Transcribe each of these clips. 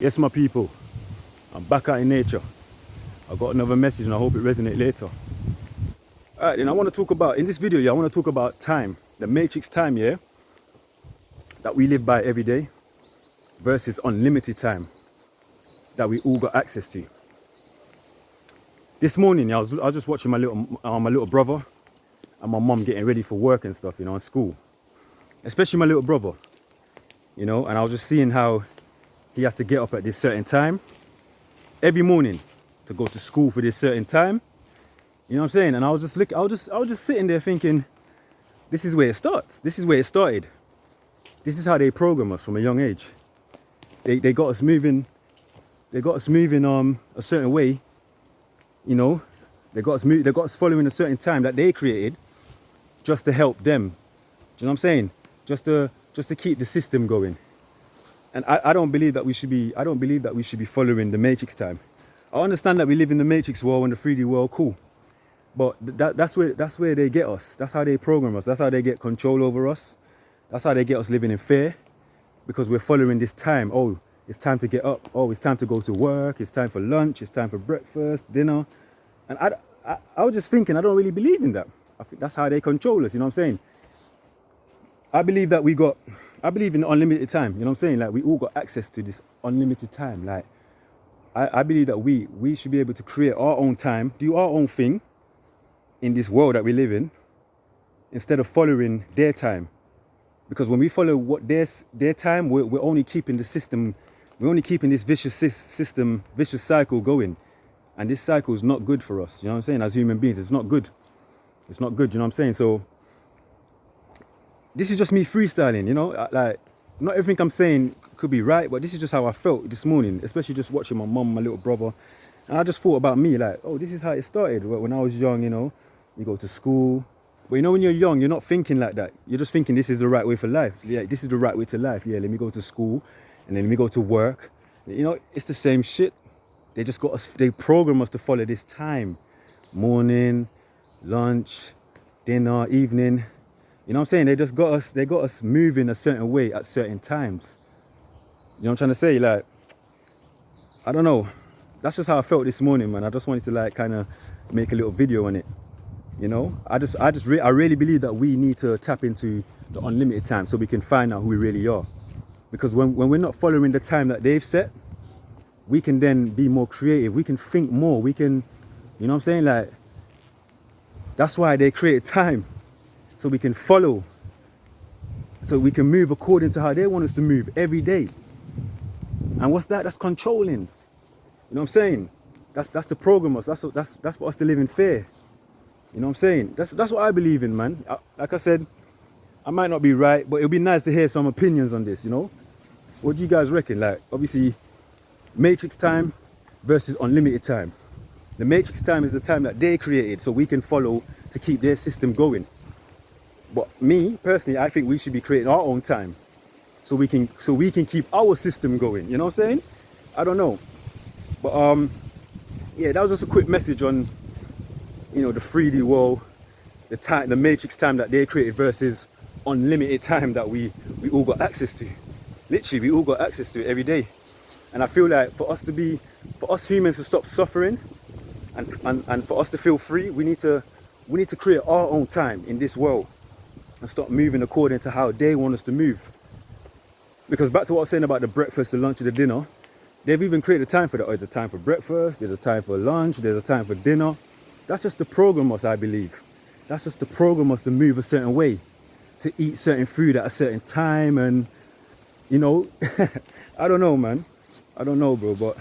Yes, my people, I'm back out in nature. I got another message and I hope it resonates later. Alright, then I want to talk about, in this video, I want to talk about time, the matrix time, that we live by every day versus unlimited time that we all got access to. This morning, I was just watching my little brother and my mum getting ready for work and stuff, and school. Especially my little brother, and I was just seeing how he has to get up at this certain time every morning to go to school for this certain time. You know what I'm saying? And I was just sitting there thinking, this is where it starts. This is where it started. This is how they program us from a young age. They got us moving. They got us moving a certain way. They got us following a certain time that they created just to help them. Do you know what I'm saying? Just to keep the system going. And I don't believe that we should be following the matrix time. I understand that we live in the matrix world and the 3D world, cool. But that's where they get us. That's how they program us. That's how they get control over us. That's how they get us living in fear. Because we're following this time. Oh, it's time to get up. Oh, it's time to go to work. It's time for lunch. It's time for breakfast, dinner. And I was just thinking, I don't really believe in that. I think that's how they control us, you know what I'm saying? I believe in unlimited time, you know what I'm saying? Like, we all got access to this unlimited time. Like, I believe that we should be able to create our own time, do our own thing in this world that we live in, instead of following their time. Because when we follow what their time, we're only keeping the system, we're only keeping this vicious cycle going. And this cycle is not good for us, you know what I'm saying? As human beings, it's not good. It's not good, you know what I'm saying? So, this is just me freestyling, like, not everything I'm saying could be right, but this is just how I felt this morning, especially just watching my mum, my little brother. And I just thought about me, like, oh, this is how it started. When I was young, you go to school. But when you're young, you're not thinking like that. You're just thinking this is the right way for life. Yeah, this is the right way to life. Yeah, let me go to school and then let me go to work. It's the same shit. They just got us, they program us to follow this time. Morning, lunch, dinner, evening. You know what I'm saying? They got us moving a certain way at certain times. You know what I'm trying to say? Like, I don't know. That's just how I felt this morning, man. I just wanted to like kind of make a little video on it. I really believe that we need to tap into the unlimited time so we can find out who we really are. Because when we're not following the time that they've set, we can then be more creative. We can think more. We can, you know what I'm saying? Like, that's why they create time. So we can follow, so we can move according to how they want us to move every day. And what's that? That's controlling. You know what I'm saying? That's to program us. That's for us to live in fear. You know what I'm saying? That's what I believe in, man. Like I said, I might not be right, but it'll be nice to hear some opinions on this. What do you guys reckon? Like, obviously, matrix time versus unlimited time. The matrix time is the time that they created, so we can follow to keep their system going. But me, personally, I think we should be creating our own time so we can keep our system going. You know what I'm saying? I don't know. But yeah, that was just a quick message on, the 3D world, the matrix time that they created versus unlimited time that we all got access to. Literally, we all got access to it every day. And I feel like for us humans to stop suffering and for us to feel free, we need to create our own time in this world. And stop moving according to how they want us to move. Because back to what I was saying about the breakfast, the lunch, and the dinner, they've even created a time for that. Oh, there's a time for breakfast, there's a time for lunch, there's a time for dinner. That's just to program us, I believe. That's just to program us to move a certain way, to eat certain food at a certain time, and I don't know, man. I don't know, bro, but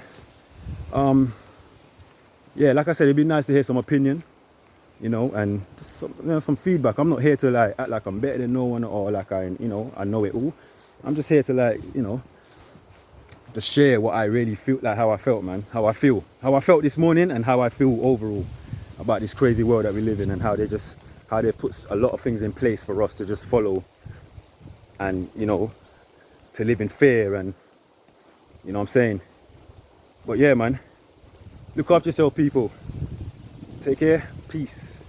yeah, like I said, it'd be nice to hear some opinion. And just some feedback. I'm not here to like act like I'm better than no one or like I know it all. I'm just here to like, just share what I really feel, like how I felt, man. How I felt this morning and how I feel overall about this crazy world that we live in and how they put a lot of things in place for us to just follow and, to live in fear and, you know what I'm saying? But yeah, man, look after yourself, people. Take care. Peace.